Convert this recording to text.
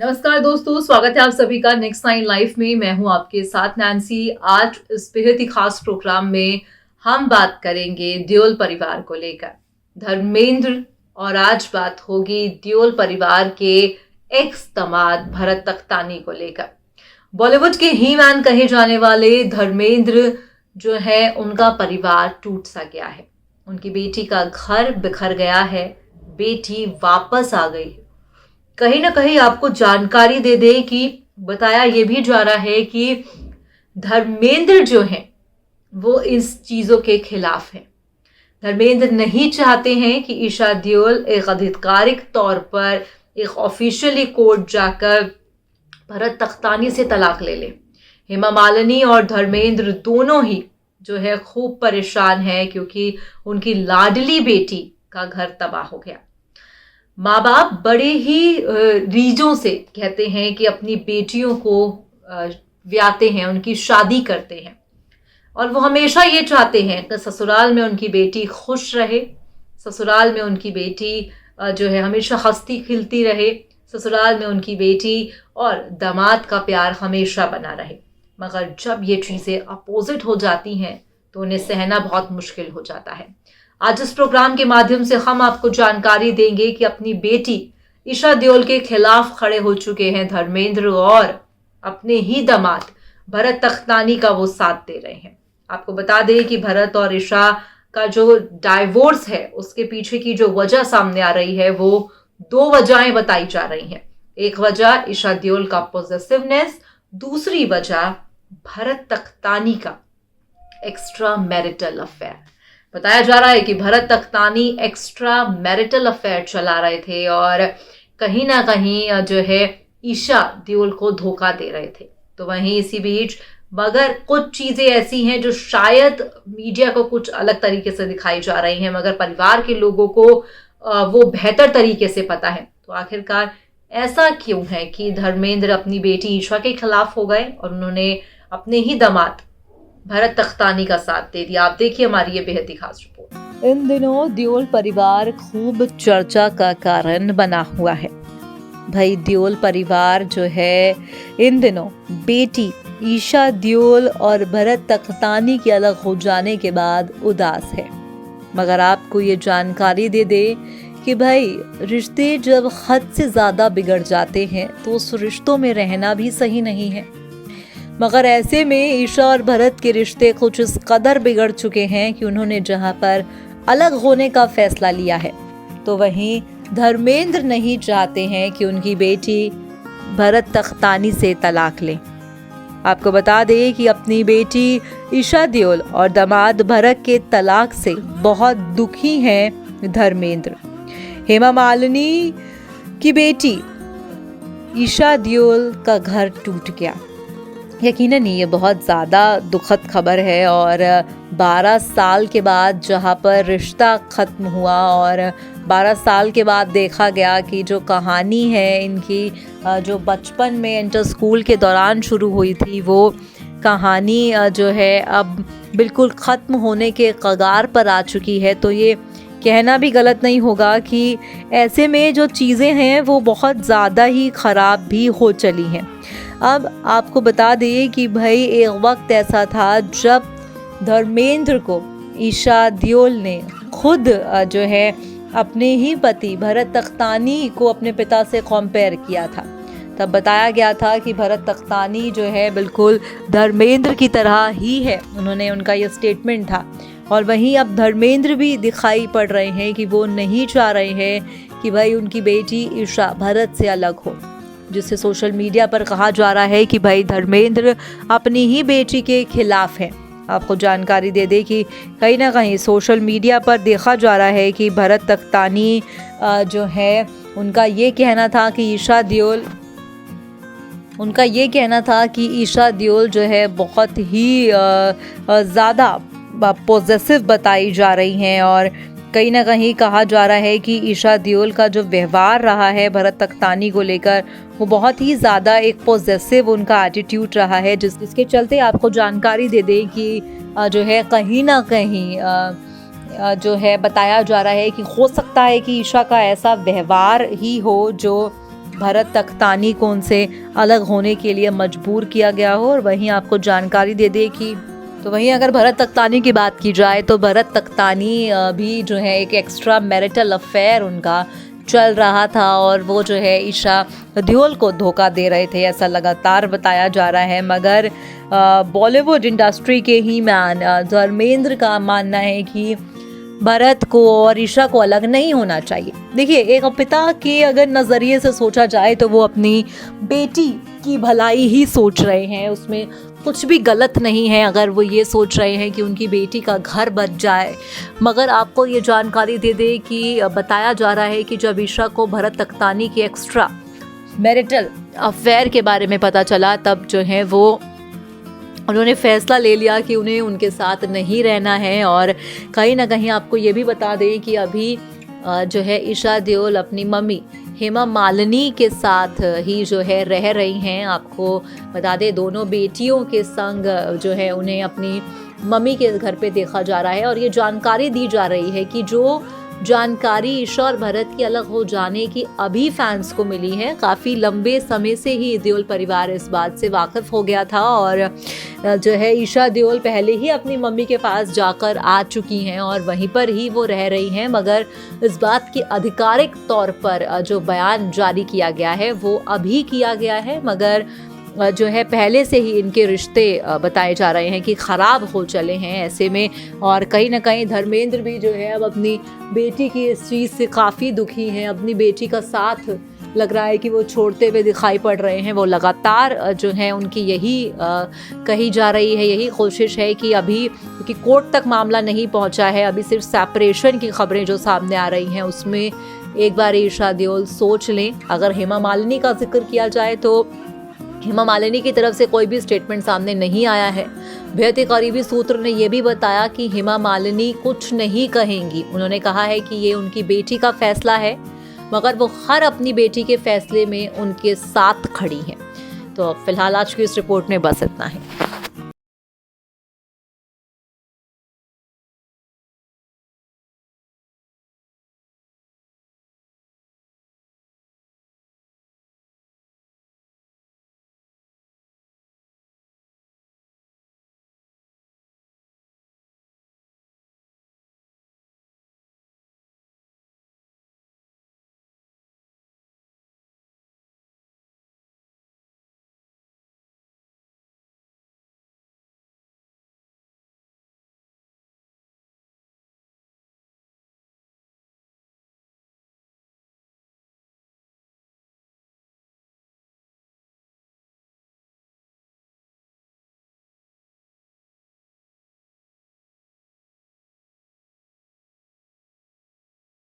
नमस्कार दोस्तों, स्वागत है आप सभी का नेक्स्ट नाइन लाइफ में। मैं हूं आपके साथ नैन्सी। आज इस बेहद ही खास प्रोग्राम में हम बात करेंगे देओल परिवार को लेकर, धर्मेंद्र। और आज बात होगी देओल परिवार के एक्स दामाद भरत तख्तानी को लेकर। बॉलीवुड के ही मैन कहे जाने वाले धर्मेंद्र जो है, उनका परिवार टूट सा गया है। उनकी बेटी का घर बिखर गया है, बेटी वापस आ गई है। कहीं ना कहीं आपको जानकारी दे दे कि बताया ये भी जा रहा है कि धर्मेंद्र जो हैं वो इस चीज़ों के खिलाफ हैं। धर्मेंद्र नहीं चाहते हैं कि ईशा देओल एक आधिकारिक तौर पर एक ऑफिशियली कोर्ट जाकर भरत तख्तानी से तलाक ले ले। हेमा मालिनी और धर्मेंद्र दोनों ही जो है खूब परेशान है, क्योंकि उनकी लाडली बेटी का घर तबाह हो गया। माँ बाप बड़े ही रीझों से कहते हैं कि अपनी बेटियों को ब्याहते हैं, उनकी शादी करते हैं, और वो हमेशा ये चाहते हैं कि ससुराल में उनकी बेटी खुश रहे, ससुराल में उनकी बेटी जो है हमेशा हंसती खिलती रहे, ससुराल में उनकी बेटी और दामाद का प्यार हमेशा बना रहे। मगर जब ये चीज़ें अपोजिट हो जाती हैं तो उन्हें सहना बहुत मुश्किल हो जाता है। आज इस प्रोग्राम के माध्यम से हम आपको जानकारी देंगे कि अपनी बेटी ईशा देओल के खिलाफ खड़े हो चुके हैं धर्मेंद्र, और अपने ही दामाद भरत तख्तानी का वो साथ दे रहे हैं। आपको बता दें कि भरत और ईशा का जो डाइवोर्स है, उसके पीछे की जो वजह सामने आ रही है वो दो वजहें बताई जा रही हैं। एक वजह ईशा देओल का पॉजिटिवनेस, दूसरी वजह भरत तख्तानी का एक्स्ट्रा मैरिटल अफेयर। बताया जा रहा है कि Bharat Takhtani extra marital affair चला रहे थे और कहीं ना कहीं जो है ईशा देओल को धोखा दे रहे थे। तो वहीं इसी बीच मगर कुछ चीज़ें ऐसी हैं जो शायद मीडिया को कुछ अलग तरीके से दिखाई जा रही हैं, मगर परिवार के लोगों को वो बेहतर तरीके से पता है। तो आखिरकार ऐसा क्यों है कि धर्मेंद्र अपनी बेटी ईशा के खिलाफ हो गए और उन्होंने अपने ही दामाद भरत तख्तानी का साथ दे दिया? आप देखिए हमारी ये बेहद ही खास रिपोर्ट। इन दिनों देओल परिवार खूब चर्चा का कारण बना हुआ है। भाई देओल परिवार जो है इन दिनों बेटी ईशा देओल और भरत तख्तानी के अलग हो जाने के बाद उदास है। मगर आपको ये जानकारी दे दे कि भाई रिश्ते जब हद से ज़्यादा बिगड़ जाते हैं तो उस रिश्तों में रहना भी सही नहीं है। मगर ऐसे में ईशा और भरत के रिश्ते कुछ इस कदर बिगड़ चुके हैं कि उन्होंने जहां पर अलग होने का फैसला लिया है, तो वहीं धर्मेंद्र नहीं चाहते हैं कि उनकी बेटी भरत तख्तानी से तलाक ले। आपको बता दें कि अपनी बेटी ईशा देओल और दामाद भरत के तलाक से बहुत दुखी हैं धर्मेंद्र। हेमा मालिनी की बेटी ईशा देओल का घर टूट गया। यकीनन ये बहुत ज़्यादा दुखद खबर है, और 12 साल के बाद जहाँ पर रिश्ता ख़त्म हुआ और 12 साल के बाद देखा गया कि जो कहानी है इनकी जो बचपन में इंटर स्कूल के दौरान शुरू हुई थी, वो कहानी जो है अब बिल्कुल ख़त्म होने के कगार पर आ चुकी है। तो ये कहना भी गलत नहीं होगा कि ऐसे में जो चीज़ें हैं वो बहुत ज़्यादा ही ख़राब भी हो चली हैं। अब आपको बता दें कि भाई एक वक्त ऐसा था जब धर्मेंद्र को ईशा देओल ने खुद जो है अपने ही पति भरत तख्तानी को अपने पिता से कंपेयर किया था। तब बताया गया था कि भरत तख्तानी जो है बिल्कुल धर्मेंद्र की तरह ही है, उनका ये स्टेटमेंट था। और वहीं अब धर्मेंद्र भी दिखाई पड़ रहे हैं कि वो नहीं चाह रहे हैं कि भाई उनकी बेटी ईशा भरत से अलग हो, जिससे सोशल मीडिया पर कहा जा रहा है कि भाई धर्मेंद्र अपनी ही बेटी के खिलाफ हैं। आपको जानकारी दे दे कि कहीं ना कहीं सोशल मीडिया पर देखा जा रहा है कि भरत तख्तानी जो है उनका ये कहना था कि ईशा देओल जो है बहुत ही ज़्यादा पॉजिटिव बताई जा रही हैं, और कहीं ना कहीं कहा जा रहा है कि ईशा देओल का जो व्यवहार रहा है भरत तख्तानी को लेकर वो बहुत ही ज़्यादा एक पॉजिटिव उनका एटीट्यूड रहा है, जिसके चलते आपको जानकारी दे दें कि जो है कहीं ना कहीं जो है बताया जा रहा है कि हो सकता है कि ईशा का ऐसा व्यवहार ही हो जो भरत तख्तानी को उनसे अलग होने के लिए मजबूर किया गया हो। और वहीं आपको जानकारी दे दे कि तो वहीं अगर भरत तख्तानी की बात की जाए तो भरत तख्तानी भी जो है एक एक्स्ट्रा मैरिटल अफेयर उनका चल रहा था और वो जो है ईशा देओल को धोखा दे रहे थे, ऐसा लगातार बताया जा रहा है। मगर बॉलीवुड इंडस्ट्री के ही मैन धर्मेंद्र का मानना है कि भरत को और ईशा को अलग नहीं होना चाहिए। देखिए, एक पिता के अगर नज़रिए से सोचा जाए तो वो अपनी बेटी की भलाई ही सोच रहे हैं, उसमें कुछ भी गलत नहीं है अगर वो ये सोच रहे हैं कि उनकी बेटी का घर बच जाए। मगर आपको ये जानकारी दे दे कि बताया जा रहा है कि जब ईशा को भरत तख्तानी के एक्स्ट्रा मैरिटल अफेयर के बारे में पता चला, तब जो है वो उन्होंने फैसला ले लिया कि उन्हें उनके साथ नहीं रहना है। और कहीं ना कहीं आपको ये भी बता दें कि अभी जो है ईशा देओल अपनी मम्मी हेमा मालिनी के साथ ही जो है रह रही हैं। आपको बता दें, दोनों बेटियों के संग जो है उन्हें अपनी मम्मी के घर पे देखा जा रहा है। और ये जानकारी दी जा रही है कि जो जानकारी ईशा और भरत के अलग हो जाने की अभी फैंस को मिली है, काफ़ी लंबे समय से ही देओल परिवार इस बात से वाकिफ़ हो गया था। और जो है ईशा देओल पहले ही अपनी मम्मी के पास जाकर आ चुकी हैं और वहीं पर ही वो रह रही हैं। मगर इस बात की आधिकारिक तौर पर जो बयान जारी किया गया है वो अभी किया गया है। मगर जो है पहले से ही इनके रिश्ते बताए जा रहे हैं कि ख़राब हो चले हैं ऐसे में। और कहीं ना कहीं धर्मेंद्र भी जो है अब अपनी बेटी की इस चीज़ से काफ़ी दुखी हैं। अपनी बेटी का साथ लग रहा है कि वो छोड़ते हुए दिखाई पड़ रहे हैं। वो लगातार जो है उनकी यही कही जा रही है, यही कोशिश है कि अभी क्योंकि कोर्ट तक मामला नहीं पहुंचा है, अभी सिर्फ सेपरेशन की खबरें जो सामने आ रही हैं उसमें एक बार ईशा देओल सोच लें। अगर हेमा मालिनी का जिक्र किया जाए तो हेमा मालिनी की तरफ से कोई भी स्टेटमेंट सामने नहीं आया है। बेहद ही करीबी सूत्र ने यह भी बताया कि हेमा मालिनी कुछ नहीं कहेंगी। उन्होंने कहा है कि ये उनकी बेटी का फैसला है, मगर वो हर अपनी बेटी के फैसले में उनके साथ खड़ी हैं। तो फिलहाल आज की इस रिपोर्ट में बस इतना है।